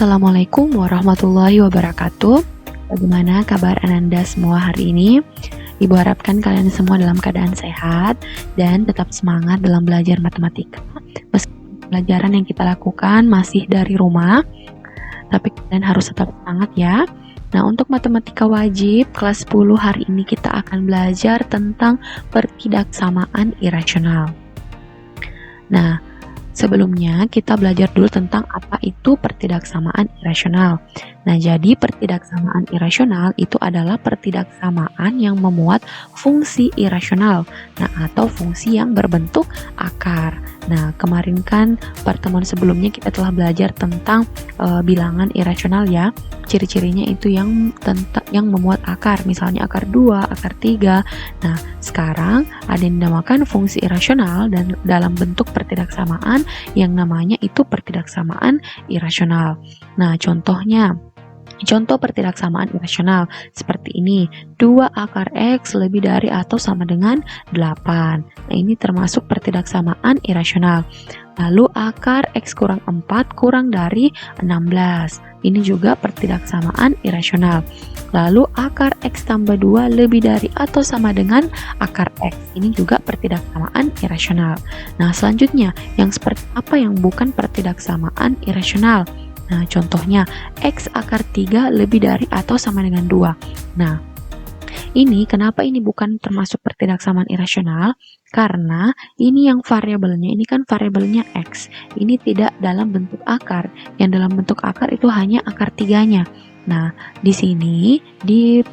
Assalamualaikum warahmatullahi wabarakatuh. Bagaimana kabar Ananda semua hari ini? Ibu harapkan kalian semua dalam keadaan sehat dan tetap semangat dalam belajar matematika. Meski pelajaran yang kita lakukan masih dari rumah, tapi kalian harus tetap semangat ya. Nah, untuk matematika wajib kelas 10 hari ini kita akan belajar tentang pertidaksamaan irasional. Nah, sebelumnya kita belajar dulu tentang apa itu pertidaksamaan irasional. Nah, jadi pertidaksamaan irasional itu adalah pertidaksamaan yang memuat fungsi irasional, atau fungsi yang berbentuk akar. Nah, kemarin kan pertemuan sebelumnya kita telah belajar tentang bilangan irasional ya. Ciri-cirinya itu yang memuat akar, misalnya akar 2, akar 3. Nah, sekarang ada yang dinamakan fungsi irasional dan dalam bentuk pertidaksamaan yang namanya itu pertidaksamaan irasional. Nah, contoh pertidaksamaan irasional seperti ini, 2 akar X lebih dari atau sama dengan 8. Nah, ini termasuk pertidaksamaan irasional. Lalu akar X kurang 4 kurang dari 16. Ini juga pertidaksamaan irasional. Lalu akar X tambah 2 lebih dari atau sama dengan akar X. Ini juga pertidaksamaan irasional. Nah, selanjutnya, yang seperti apa yang bukan pertidaksamaan irasional? Nah, contohnya X akar 3 lebih dari atau sama dengan 2. Nah, ini kenapa ini bukan termasuk pertidaksamaan irasional? Karena ini yang variabelnya, ini kan variabelnya X. Ini tidak dalam bentuk akar. Yang dalam bentuk akar itu hanya akar 3-nya. Nah, di sini di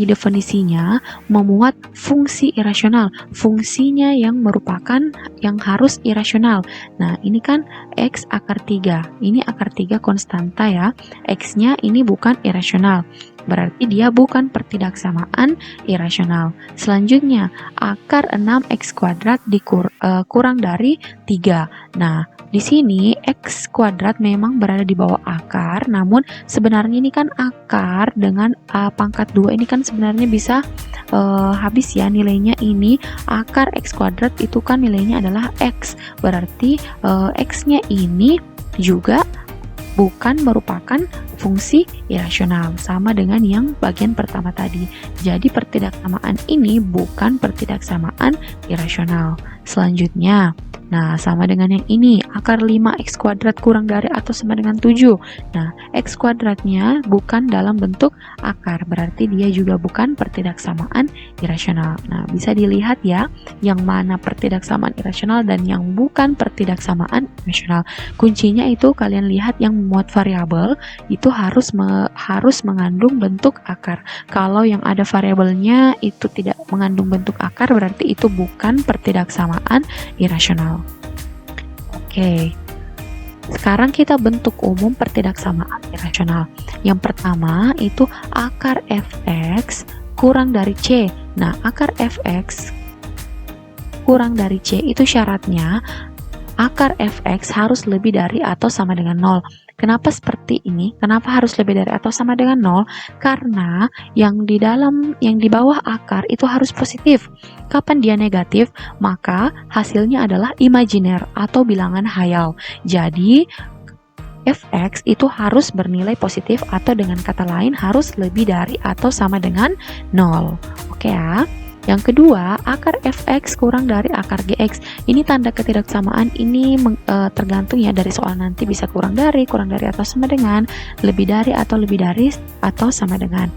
definisinya memuat fungsi irasional, fungsinya yang merupakan yang harus irasional. Nah, ini kan X akar 3, ini akar 3 konstanta ya, X-nya ini bukan irasional, berarti dia bukan pertidaksamaan irasional. Selanjutnya, akar 6X kuadrat kurang dari 3. Nah, di sini X kuadrat memang berada di bawah akar, namun sebenarnya ini kan akar dengan pangkat 2 ini kan sebenarnya bisa habis ya nilainya. Ini akar X kuadrat itu kan nilainya adalah X, berarti X-nya ini juga bukan merupakan fungsi irasional, sama dengan yang bagian pertama tadi. Jadi pertidaksamaan ini bukan pertidaksamaan irasional. Selanjutnya, nah sama dengan yang ini, akar 5X kuadrat kurang dari atau sama dengan 7. Nah, X kuadratnya bukan dalam bentuk akar, berarti dia juga bukan pertidaksamaan irasional. Nah, bisa dilihat ya, yang mana pertidaksamaan irasional dan yang bukan pertidaksamaan irasional. Kuncinya itu kalian lihat yang memuat variabel itu harus mengandung bentuk akar. Kalau yang ada variabelnya itu tidak mengandung bentuk akar, berarti itu bukan pertidaksamaan irasional. Oke. Sekarang kita bentuk umum pertidaksamaan irasional. Yang pertama itu akar fx kurang dari c. Nah, akar fx kurang dari c itu syaratnya akar fx harus lebih dari atau sama dengan 0. Kenapa seperti ini? Kenapa harus lebih dari atau sama dengan 0? Karena yang di bawah akar itu harus positif. Kapan dia negatif? Maka hasilnya adalah imajiner atau bilangan hayal. Jadi fx itu harus bernilai positif atau dengan kata lain harus lebih dari atau sama dengan 0. Oke ya. Yang kedua, akar fx kurang dari akar gx. Ini tanda ketidaksamaan ini tergantung ya dari soal nanti, bisa kurang dari atau sama dengan, lebih dari atau sama dengan.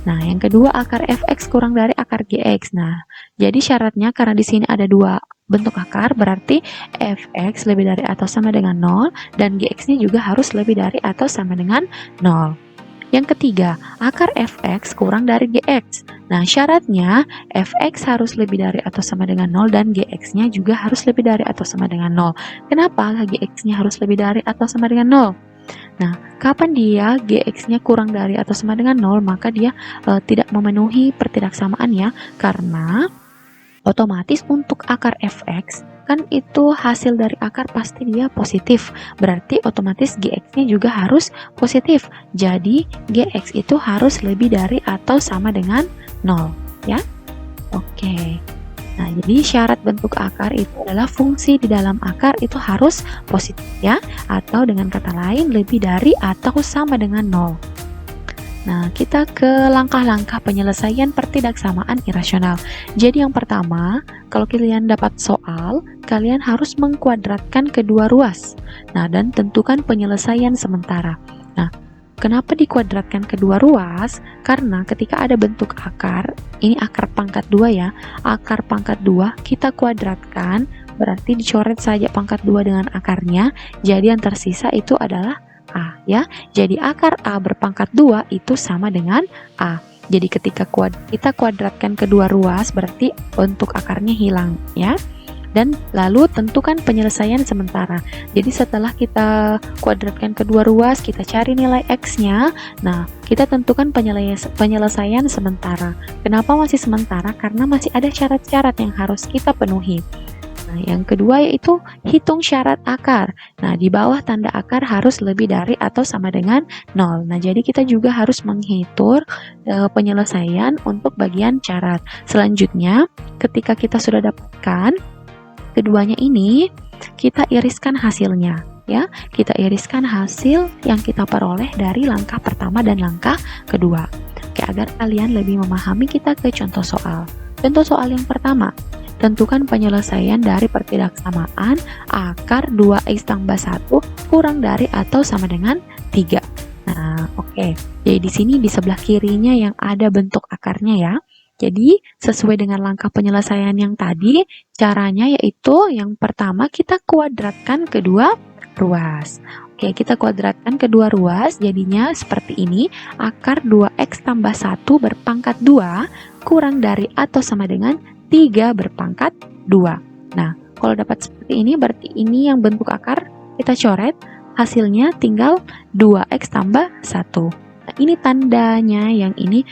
Nah, yang kedua akar fx kurang dari akar gx. Nah, jadi syaratnya karena di sini ada dua bentuk akar, berarti fx lebih dari atau sama dengan 0 dan gx-nya juga harus lebih dari atau sama dengan 0. Yang ketiga, akar fx kurang dari gx. Nah, syaratnya fx harus lebih dari atau sama dengan 0 dan gx-nya juga harus lebih dari atau sama dengan 0. Kenapa gx-nya harus lebih dari atau sama dengan 0? Nah, kapan dia gx-nya kurang dari atau sama dengan 0, maka dia tidak memenuhi pertidaksamaan ya, karena otomatis untuk akar fx kan itu hasil dari akar pasti dia positif, berarti otomatis gx-nya juga harus positif. Jadi gx itu harus lebih dari atau sama dengan 0 ya. Oke. Nah, jadi syarat bentuk akar itu adalah fungsi di dalam akar itu harus positif ya, atau dengan kata lain lebih dari atau sama dengan 0. Nah, kita ke langkah-langkah penyelesaian pertidaksamaan irasional. Jadi yang pertama, kalau kalian dapat soal, kalian harus mengkuadratkan kedua ruas. Nah, dan tentukan penyelesaian sementara. Nah, kenapa dikuadratkan kedua ruas? Karena ketika ada bentuk akar, ini akar pangkat 2 ya, akar pangkat 2 kita kuadratkan, berarti dicoret saja pangkat 2 dengan akarnya, jadi yang tersisa itu adalah A ya. Jadi akar A berpangkat 2 itu sama dengan A. Jadi ketika kita kuadratkan kedua ruas, berarti bentuk akarnya hilang ya. Dan lalu tentukan penyelesaian sementara. Jadi setelah kita kuadratkan kedua ruas, kita cari nilai X-nya. Nah, kita tentukan penyelesaian sementara. Kenapa masih sementara? Karena masih ada syarat-syarat yang harus kita penuhi. Nah, yang kedua yaitu hitung syarat akar. Nah, di bawah tanda akar harus lebih dari atau sama dengan 0. Nah, jadi kita juga harus menghitung penyelesaian untuk bagian syarat. Selanjutnya, ketika kita sudah dapatkan keduanya ini, kita iriskan hasilnya ya. Kita iriskan hasil yang kita peroleh dari langkah pertama dan langkah kedua. Oke, agar kalian lebih memahami, kita ke contoh soal. Contoh soal yang pertama, tentukan penyelesaian dari pertidaksamaan akar 2x tambah 1 kurang dari atau sama dengan 3. Nah, oke. Jadi di sini di sebelah kirinya yang ada bentuk akarnya ya. Jadi sesuai dengan langkah penyelesaian yang tadi, caranya yaitu yang pertama kita kuadratkan kedua ruas. Oke, kita kuadratkan kedua ruas, jadinya seperti ini. Akar 2x tambah 1 berpangkat 2 kurang dari atau sama dengan 3 berpangkat 2. Nah, kalau dapat seperti ini, berarti ini yang bentuk akar, kita coret, hasilnya tinggal 2x tambah 1. Nah, ini tandanya yang ini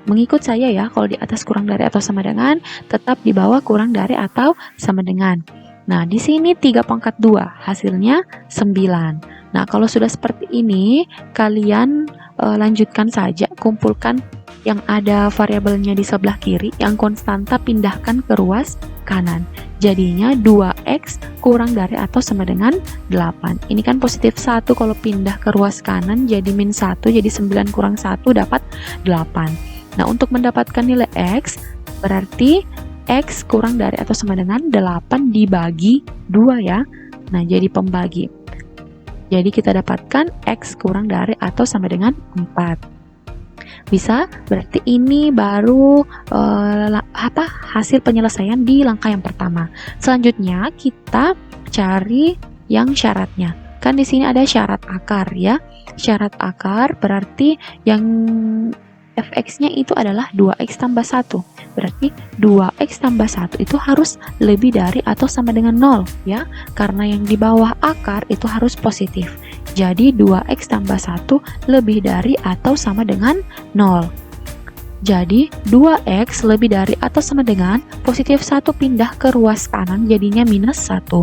mengikut saya ya, kalau di atas kurang dari atau sama dengan, tetap di bawah kurang dari atau sama dengan. Nah, di sini 3 pangkat 2, hasilnya 9. Nah, kalau sudah seperti ini, kalian lanjutkan saja, kumpulkan yang ada variabelnya di sebelah kiri, yang konstanta pindahkan ke ruas kanan. Jadinya 2x kurang dari atau sama dengan 8. Ini kan positif 1, kalau pindah ke ruas kanan jadi min 1, jadi 9 kurang 1 dapat 8. Nah, untuk mendapatkan nilai X, berarti X kurang dari atau sama dengan 8 dibagi 2 ya. Nah, jadi pembagi. Jadi kita dapatkan X kurang dari atau sama dengan 4. Bisa, berarti ini baru hasil penyelesaian di langkah yang pertama. Selanjutnya kita cari yang syaratnya. Kan di sini ada syarat akar ya. Syarat akar berarti yang fx-nya itu adalah 2x tambah 1. Berarti 2x tambah 1 itu harus lebih dari atau sama dengan 0 ya. Karena yang di bawah akar itu harus positif. Jadi 2x tambah 1 lebih dari atau sama dengan 0. Jadi 2x lebih dari atau sama dengan positif 1 pindah ke ruas kanan, jadinya minus 1.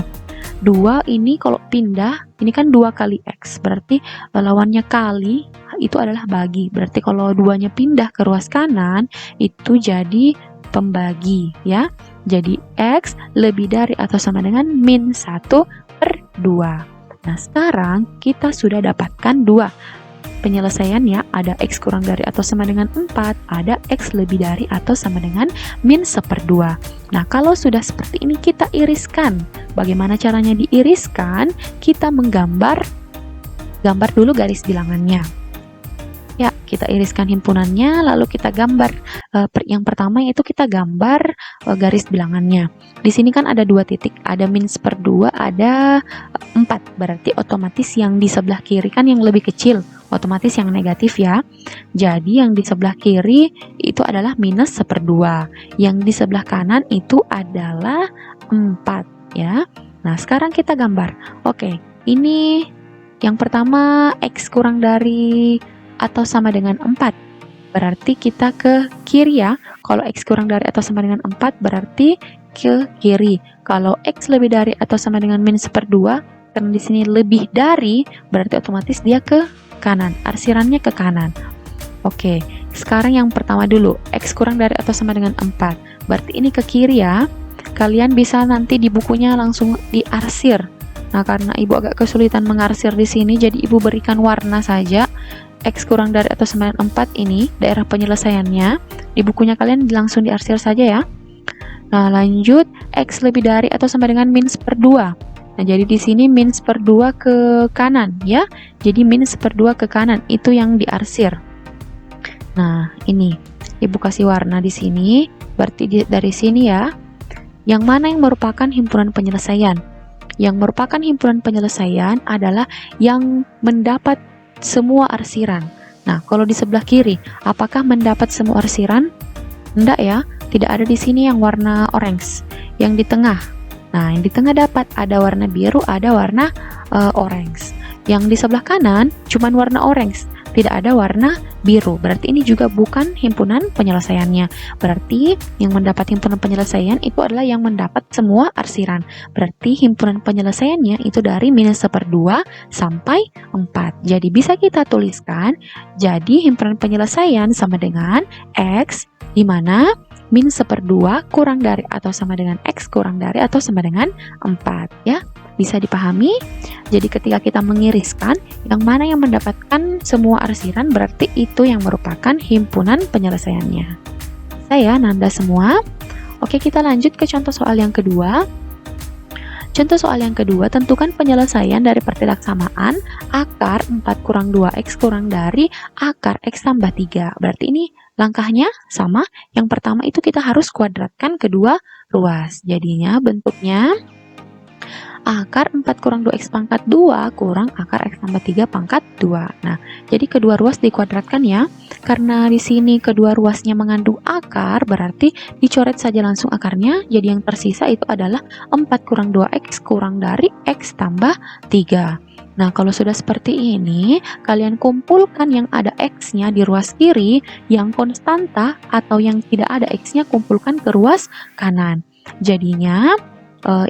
2 ini kalau pindah, ini kan 2 kali x, berarti lawannya kali itu adalah bagi. Berarti kalau 2-nya pindah ke ruas kanan, itu jadi pembagi ya. Jadi x lebih dari atau sama dengan min 1/2. Nah, sekarang kita sudah dapatkan 2 penyelesaian ya, ada x kurang dari atau sama dengan 4, ada x lebih dari atau sama dengan min 1/2. Nah, kalau sudah seperti ini kita iriskan. Bagaimana caranya diiriskan? Kita gambar dulu garis bilangannya. Ya, kita iriskan himpunannya, lalu kita gambar. Yang pertama yaitu kita gambar garis bilangannya. Di sini kan ada 2 titik, ada min 1/2, ada 4. Berarti otomatis yang di sebelah kiri kan yang lebih kecil, otomatis yang negatif ya. Jadi yang di sebelah kiri itu adalah minus 1/2. Yang di sebelah kanan itu adalah 4 ya. Nah, sekarang kita gambar. Oke, ini yang pertama x kurang dari atau sama dengan 4. Berarti kita ke kiri ya. Kalau x kurang dari atau sama dengan 4 berarti ke kiri. Kalau x lebih dari atau sama dengan min 1/2, karena di sini lebih dari, berarti otomatis dia ke kanan. Arsirannya ke kanan. Oke, Sekarang yang pertama dulu, X kurang dari atau sama dengan 4. Berarti ini ke kiri ya. Kalian bisa nanti di bukunya langsung diarsir. Nah, karena Ibu agak kesulitan mengarsir di sini, jadi Ibu berikan warna saja. X kurang dari atau sama dengan 4 ini, daerah penyelesaiannya. Di bukunya kalian langsung diarsir saja ya. Nah, lanjut, X lebih dari atau sama dengan min per 2. Nah, jadi di sini min per 2 ke kanan ya. Jadi min per 2 ke kanan, itu yang diarsir. Nah, ini Ibu kasih warna di sini. Berarti dari sini ya. Yang mana yang merupakan himpunan penyelesaian? Yang merupakan himpunan penyelesaian adalah yang mendapat semua arsiran. Nah, kalau di sebelah kiri, apakah mendapat semua arsiran? Enggak ya, tidak ada di sini yang warna orange. Yang di tengah, nah yang di tengah dapat ada warna biru, ada warna orange. Yang di sebelah kanan, cuman warna orange, tidak ada warna biru. Berarti ini juga bukan himpunan penyelesaiannya. Berarti yang mendapat himpunan penyelesaian itu adalah yang mendapat semua arsiran. Berarti himpunan penyelesaiannya itu dari minus 1/2 sampai 4. Jadi bisa kita tuliskan, jadi himpunan penyelesaian sama dengan X, di mana min 1/2 kurang dari atau sama dengan X kurang dari atau sama dengan 4 ya. Bisa dipahami? Jadi ketika kita mengiriskan, yang mana yang mendapatkan semua arsiran berarti itu yang merupakan himpunan penyelesaiannya. Saya Nanda semua. Oke, kita lanjut ke contoh soal yang kedua. Contoh soal yang kedua, tentukan penyelesaian dari pertidaksamaan akar 4 kurang 2X kurang dari akar X tambah 3. Berarti ini langkahnya sama. Yang pertama itu kita harus kuadratkan kedua ruas. Jadinya bentuknya akar 4 kurang 2X pangkat 2 kurang akar X tambah 3 pangkat 2. Nah, jadi kedua ruas dikuadratkan ya. Karena di sini kedua ruasnya mengandung akar, berarti dicoret saja langsung akarnya. Jadi yang tersisa itu adalah 4 kurang 2X kurang dari X tambah 3. Nah, kalau sudah seperti ini, kalian kumpulkan yang ada X-nya di ruas kiri, yang konstanta atau yang tidak ada X-nya kumpulkan ke ruas kanan. Jadinya,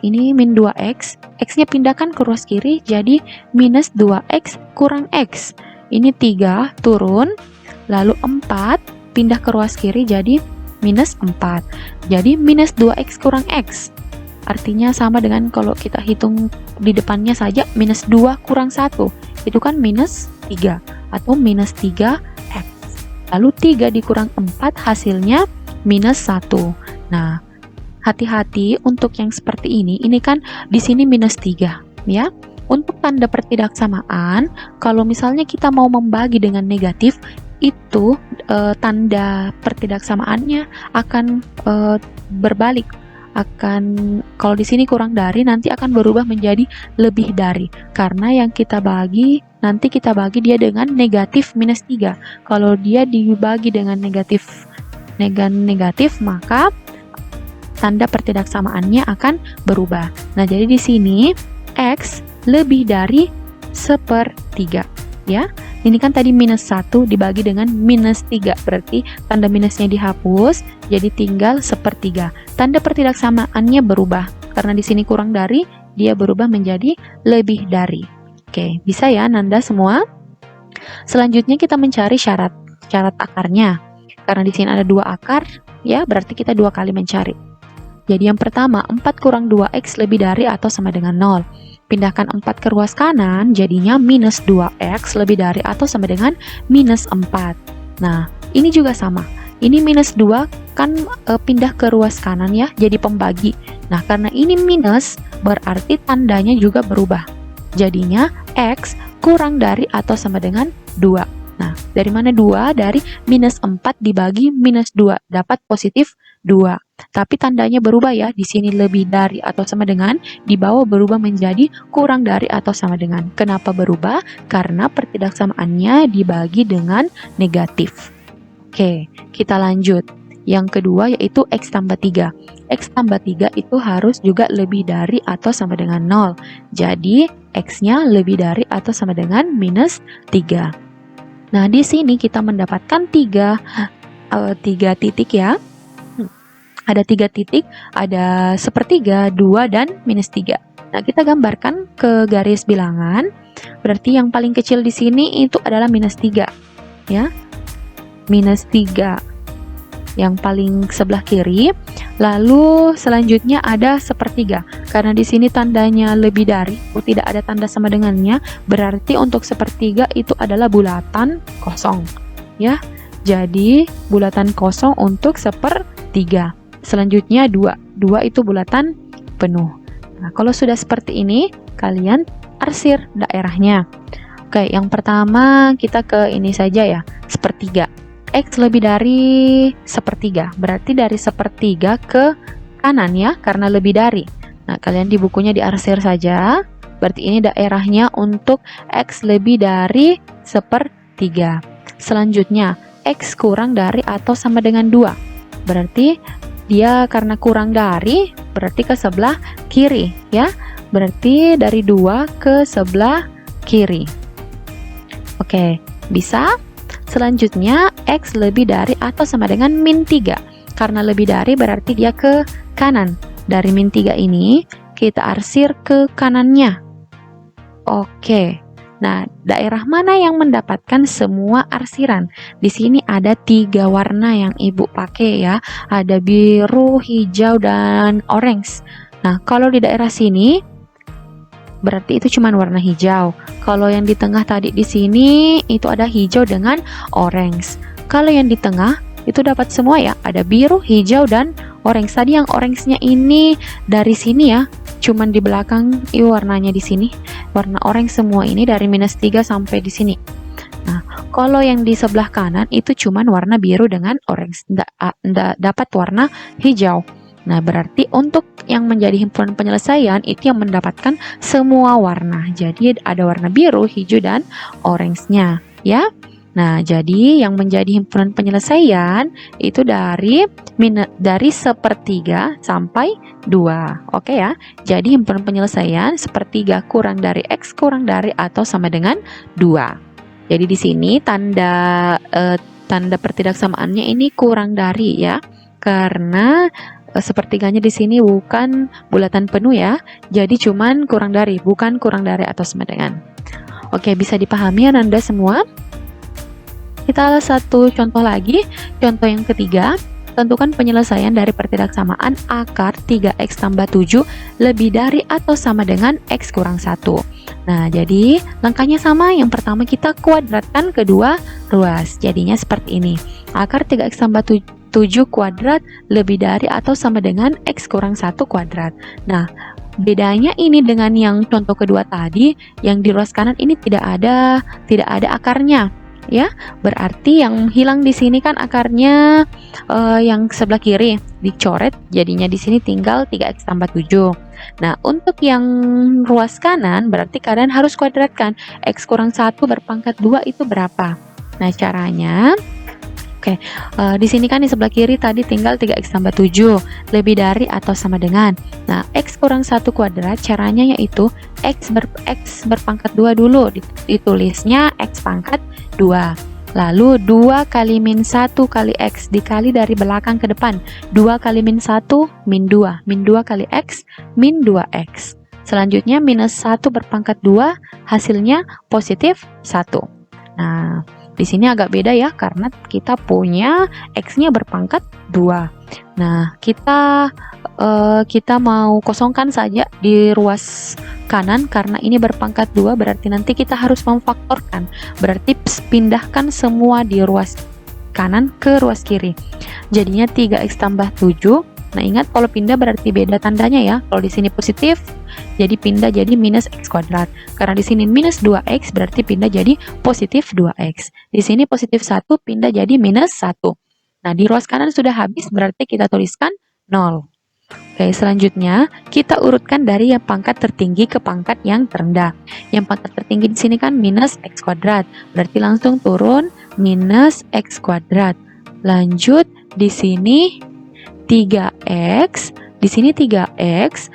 ini min 2X, X-nya pindahkan ke ruas kiri, jadi minus 2X kurang X. Ini 3 turun, lalu 4 pindah ke ruas kiri, jadi minus 4. Jadi minus 2X kurang X. Artinya sama dengan kalau kita hitung di depannya saja, minus 2 kurang 1. Itu kan minus 3, atau minus 3X. Lalu 3 dikurang 4 hasilnya minus 1. Nah, hati-hati untuk yang seperti ini kan di sini minus 3 ya. Untuk tanda pertidaksamaan, kalau misalnya kita mau membagi dengan negatif, itu tanda pertidaksamaannya akan berbalik. Kalau di sini kurang dari, nanti akan berubah menjadi lebih dari. Karena yang kita bagi, nanti kita bagi dia dengan negatif minus 3. Kalau dia dibagi dengan negatif, maka tanda pertidaksamaannya akan berubah. Nah, jadi di sini X lebih dari 1/3 ya. Ini kan tadi minus 1 dibagi dengan minus 3, berarti tanda minusnya dihapus, jadi tinggal 1/3. Tanda pertidaksamaannya berubah, karena di sini kurang dari, dia berubah menjadi lebih dari. Oke, bisa ya Nanda semua? Selanjutnya kita mencari syarat akarnya. Karena di sini ada 2 akar, ya berarti kita 2 kali mencari. Jadi yang pertama, 4 kurang 2X lebih dari atau sama dengan 0. Pindahkan 4 ke ruas kanan, jadinya minus 2X lebih dari atau sama dengan minus 4. Nah, ini juga sama. Ini minus 2 kan pindah ke ruas kanan ya, jadi pembagi. Nah, karena ini minus, berarti tandanya juga berubah. Jadinya X kurang dari atau sama dengan 2. Nah, dari mana 2? Dari minus 4 dibagi minus 2, dapat positif 2. Tapi tandanya berubah ya, di sini lebih dari atau sama dengan, di bawah berubah menjadi kurang dari atau sama dengan. Kenapa berubah? Karena pertidaksamaannya dibagi dengan negatif. Oke, kita lanjut. Yang kedua yaitu X tambah 3. X tambah 3 itu harus juga lebih dari atau sama dengan 0. Jadi, X-nya lebih dari atau sama dengan minus 3. Nah, di sini kita mendapatkan 3 titik ya. Ada 3 titik, ada 1/3, 2, dan minus 3. Nah, kita gambarkan ke garis bilangan. Berarti yang paling kecil di sini itu adalah minus 3. Ya. minus 3 yang paling sebelah kiri. Lalu selanjutnya ada sepertiga. Karena di sini tandanya lebih dari, tidak ada tanda sama dengannya, berarti untuk sepertiga itu adalah bulatan kosong. Ya, jadi bulatan kosong untuk sepertiga. Selanjutnya 2. 2 itu bulatan penuh. Nah, kalau sudah seperti ini, kalian arsir daerahnya. Oke, yang pertama kita ke ini saja ya, sepertiga. X lebih dari sepertiga, berarti dari sepertiga ke kanan ya, karena lebih dari. Nah, kalian di bukunya diarsir saja, berarti ini daerahnya untuk X lebih dari sepertiga. Selanjutnya, X kurang dari atau sama dengan 2, berarti dia karena kurang dari, berarti ke sebelah kiri ya, berarti dari 2 ke sebelah kiri. Oke, bisa? Selanjutnya, X lebih dari atau sama dengan min 3. Karena lebih dari berarti dia ke kanan. Dari min 3 ini, kita arsir ke kanannya. Oke. Nah, daerah mana yang mendapatkan semua arsiran? Di sini ada 3 warna yang Ibu pakai ya. Ada biru, hijau, dan orange. Nah, kalau di daerah sini, berarti itu cuma warna hijau. Kalau yang di tengah tadi di sini itu ada hijau dengan orange. Kalau yang di tengah itu dapat semua ya, ada biru, hijau, dan orange. Tadi yang orange-nya ini dari sini ya, cuman di belakang warnanya di sini. Warna orange semua ini dari minus 3 sampai di sini. Nah, kalau yang di sebelah kanan itu cuman warna biru dengan orange, nggak dapat warna hijau. Nah, berarti untuk yang menjadi himpunan penyelesaian itu yang mendapatkan semua warna. Jadi ada warna biru, hijau, dan orange-nya ya. Nah, jadi yang menjadi himpunan penyelesaian itu dari sepertiga sampai 2. Oke ya. Jadi himpunan penyelesaian sepertiga kurang dari X kurang dari atau sama dengan 2. Jadi di sini tanda pertidaksamaannya ini kurang dari ya. Karena sepertiganya di sini bukan bulatan penuh ya, jadi cuman kurang dari, bukan kurang dari atau sama dengan. Oke, bisa dipahami Anda semua? Kita satu contoh lagi, contoh yang ketiga. Tentukan penyelesaian dari pertidaksamaan akar 3x tambah 7 lebih dari atau sama dengan x kurang 1. Nah, jadi langkahnya sama. Yang pertama kita kuadratkan kedua ruas. Jadinya seperti ini. Akar 3x tambah 7 kuadrat lebih dari atau sama dengan x kurang 1 kuadrat. Nah, bedanya ini dengan yang contoh kedua tadi, yang di ruas kanan ini tidak ada akarnya. Ya, berarti yang hilang di sini kan akarnya yang sebelah kiri dicoret, jadinya di sini tinggal 3x tambah 7. Nah, untuk yang ruas kanan berarti kalian harus kuadratkan x kurang 1 berpangkat 2 itu berapa. Nah, caranya oke, di sini kan di sebelah kiri tadi tinggal 3x tambah 7 lebih dari atau sama dengan. Nah, x kurang 1 kuadrat caranya yaitu x berpangkat 2 dulu, ditulisnya x pangkat 2. Lalu 2 kali min 1 kali x dikali dari belakang ke depan. 2 kali min 1 min 2. Min 2 kali x min 2x. Selanjutnya minus 1 berpangkat 2 hasilnya positif 1. Nah, di sini agak beda ya karena kita punya x-nya berpangkat 2. Nah, kita mau kosongkan saja di ruas kanan karena ini berpangkat 2, berarti nanti kita harus memfaktorkan. Berarti pindahkan semua di ruas kanan ke ruas kiri. Jadinya 3x tambah 7. Nah, ingat kalau pindah berarti beda tandanya ya. Kalau di sini positif, jadi pindah jadi minus x kuadrat. Karena di sini minus 2x berarti pindah jadi positif 2x. Di sini positif 1 pindah jadi minus 1. Nah, di ruas kanan sudah habis berarti kita tuliskan 0. Oke, selanjutnya kita urutkan dari yang pangkat tertinggi ke pangkat yang terendah. Yang pangkat tertinggi di sini kan minus x kuadrat. Berarti langsung turun minus x kuadrat. Lanjut di sini 3x, di sini 3x,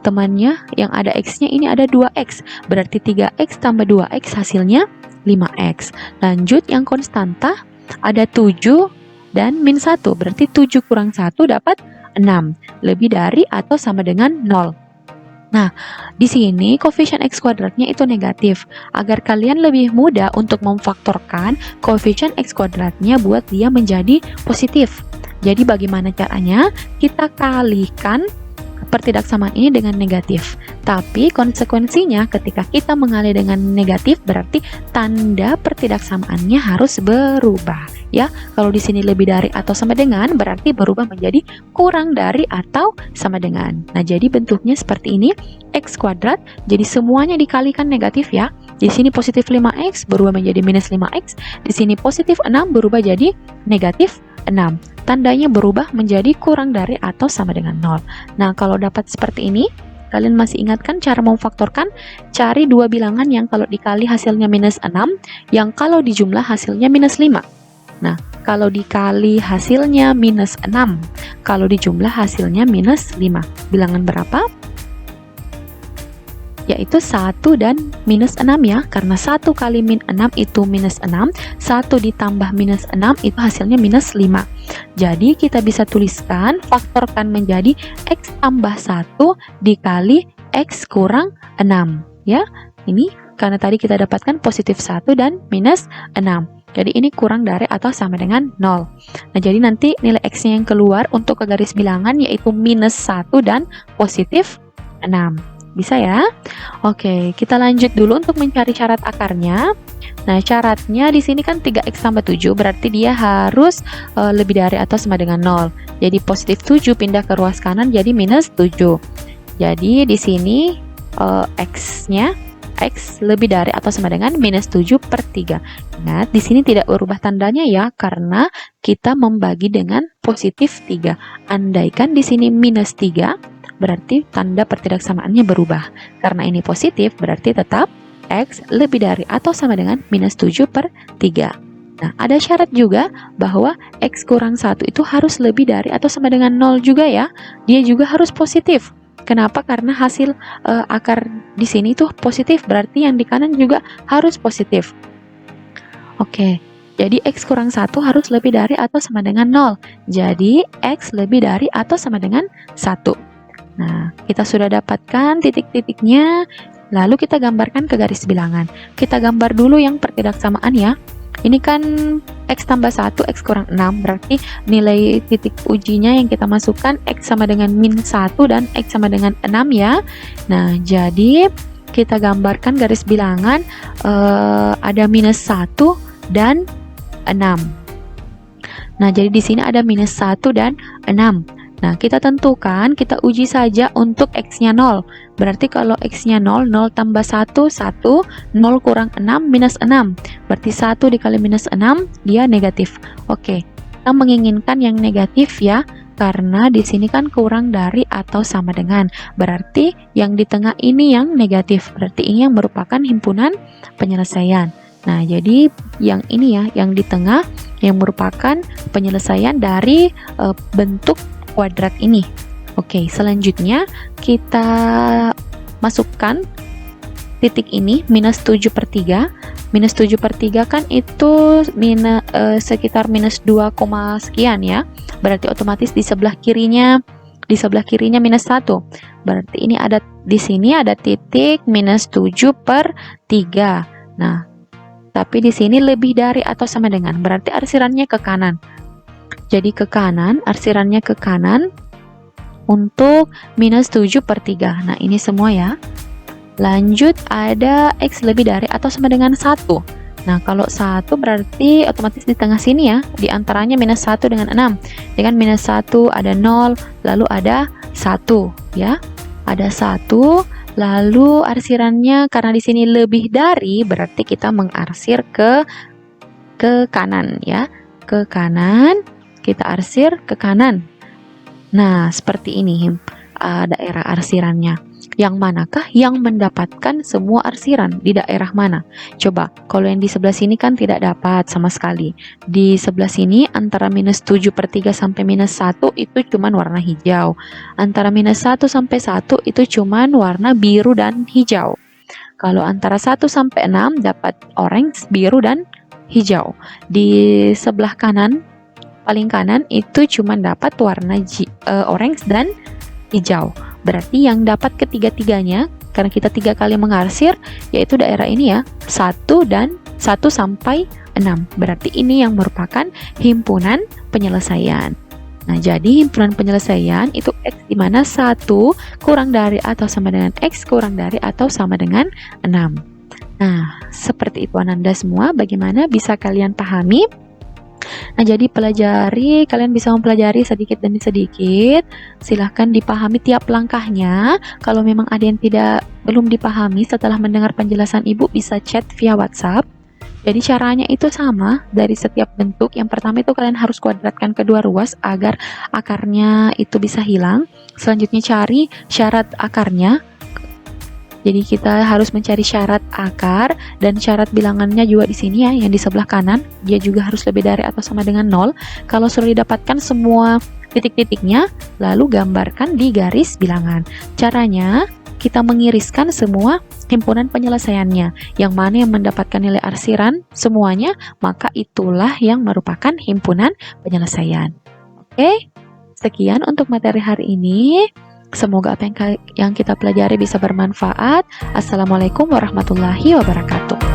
temannya yang ada x-nya ini ada 2x. Berarti 3x tambah 2x hasilnya 5x. Lanjut yang konstanta ada 7 dan min 1. Berarti 7 kurang 1 dapat 6. Lebih dari atau sama dengan 0. Nah, di sini koefisien X kuadratnya itu negatif. Agar kalian lebih mudah untuk memfaktorkan koefisien X kuadratnya buat dia menjadi positif. Jadi bagaimana caranya? Kita kalikan pertidaksamaan ini dengan negatif. Tapi konsekuensinya ketika kita mengalih dengan negatif berarti tanda pertidaksamaannya harus berubah. Ya, kalau di sini lebih dari atau sama dengan berarti berubah menjadi kurang dari atau sama dengan. Nah, jadi bentuknya seperti ini, X kuadrat, jadi semuanya dikalikan negatif ya. Di sini positif 5X berubah menjadi minus 5X, di sini positif 6 berubah jadi negatif 6. Tandanya berubah menjadi kurang dari atau sama dengan 0. Nah, kalau dapat seperti ini, kalian masih ingat kan cara memfaktorkan? Cari dua bilangan yang kalau dikali hasilnya minus 6, yang kalau dijumlah hasilnya minus 5. Nah, kalau dikali hasilnya minus 6, kalau dijumlah hasilnya minus 5. Bilangan berapa? Yaitu 1 dan minus 6 ya, karena 1 kali min 6 itu minus 6, 1 ditambah minus 6 itu hasilnya minus 5. Jadi kita bisa tuliskan, faktorkan menjadi X tambah 1 dikali X kurang 6 ya. Ini karena tadi kita dapatkan positif 1 dan minus 6. Jadi ini kurang dari atau sama dengan 0. Nah, jadi nanti nilai X-nya yang keluar untuk ke garis bilangan yaitu minus 1 dan positif 6. Bisa ya? Oke, kita lanjut dulu untuk mencari syarat akarnya. Nah, syaratnya di sini kan 3X tambah 7, berarti dia harus lebih dari atau sama dengan 0. Jadi positif 7 pindah ke ruas kanan jadi minus 7. Jadi di sini X-nya X lebih dari atau sama dengan minus 7 per 3. Ingat, di sini tidak berubah tandanya ya, karena kita membagi dengan positif 3. Andaikan di sini minus 3, berarti tanda pertidaksamaannya berubah. Karena ini positif, berarti tetap X lebih dari atau sama dengan minus 7 per 3. Nah, ada syarat juga bahwa X kurang 1 itu harus lebih dari atau sama dengan 0 juga ya. Dia juga harus positif. Kenapa? Karena hasil akar di sini tuh positif, berarti yang di kanan juga harus positif. Oke, jadi X kurang 1 harus lebih dari atau sama dengan 0. Jadi X lebih dari atau sama dengan 1. Nah, kita sudah dapatkan titik-titiknya, lalu kita gambarkan ke garis bilangan. Kita gambar dulu yang pertidaksamaan ya. Ini kan X tambah 1, X kurang 6, berarti nilai titik ujinya yang kita masukkan X sama dengan min 1 dan X sama dengan 6 ya. Nah, jadi kita gambarkan garis bilangan ada minus 1 dan 6. Nah, jadi di sini ada minus 1 dan 6. Nah, kita tentukan, kita uji saja untuk X-nya 0. Berarti kalau X-nya 0, 0 tambah 1, 1, 0 kurang 6, minus 6. Berarti 1 dikali minus 6, dia negatif. Oke, kita menginginkan yang negatif ya, karena di sini kan kurang dari atau sama dengan. Berarti yang di tengah ini yang negatif. Berarti ini yang merupakan himpunan penyelesaian. Nah, jadi yang ini ya, yang di tengah, yang merupakan penyelesaian dari bentuk kuadrat ini. Oke, selanjutnya kita masukkan titik ini minus 7 per 3. Minus 7 per 3 kan itu sekitar minus 2, sekian ya. Berarti otomatis di sebelah kirinya minus 1. Berarti ini ada di sini ada titik minus 7 per 3. Nah, tapi di sini lebih dari atau sama dengan, berarti arsirannya ke kanan. Jadi ke kanan, arsirannya ke kanan untuk minus 7 per 3. Nah, ini semua ya. Lanjut ada X lebih dari atau sama dengan 1. Nah, kalau 1 berarti otomatis di tengah sini ya. Di antaranya minus 1 dengan 6. Dengan minus 1 ada 0, lalu ada 1 ya. Ada 1, lalu arsirannya karena di sini lebih dari, berarti kita mengarsir ke kanan ya. Ke kanan. Kita arsir ke kanan. Nah, seperti ini daerah arsirannya. Yang manakah yang mendapatkan semua arsiran? Di daerah mana? Coba, kalau yang di sebelah sini kan tidak dapat sama sekali. Di sebelah sini antara minus 7 per 3 sampai minus 1 itu cuman warna hijau. Antara minus 1 sampai 1 itu cuman warna biru dan hijau. Kalau antara 1 sampai 6 dapat orange, biru, dan hijau. Di sebelah kanan, paling kanan itu cuma dapat warna orange dan hijau. Berarti yang dapat ketiga-tiganya, karena kita 3 kali mengarsir, yaitu daerah ini ya, 1 dan 1 sampai 6. Berarti ini yang merupakan himpunan penyelesaian. Nah, jadi himpunan penyelesaian itu X di mana 1 kurang dari atau sama dengan X kurang dari atau sama dengan 6. Nah, seperti itu Ananda semua, bagaimana bisa kalian pahami? Nah, jadi kalian bisa mempelajari sedikit demi sedikit. Silahkan dipahami tiap langkahnya. Kalau memang ada yang belum dipahami setelah mendengar penjelasan Ibu, bisa chat via WhatsApp. Jadi caranya itu sama dari setiap bentuk. Yang pertama itu kalian harus kuadratkan kedua ruas agar akarnya itu bisa hilang. Selanjutnya cari syarat akarnya. Jadi kita harus mencari syarat akar dan syarat bilangannya juga di sini ya, yang di sebelah kanan. Dia juga harus lebih dari atau sama dengan 0. Kalau sudah didapatkan semua titik-titiknya, lalu gambarkan di garis bilangan. Caranya kita mengiriskan semua himpunan penyelesaiannya. Yang mana yang mendapatkan nilai arsiran semuanya, maka itulah yang merupakan himpunan penyelesaian. Oke, sekian untuk materi hari ini. Semoga apa yang kita pelajari bisa bermanfaat. Assalamualaikum warahmatullahi wabarakatuh.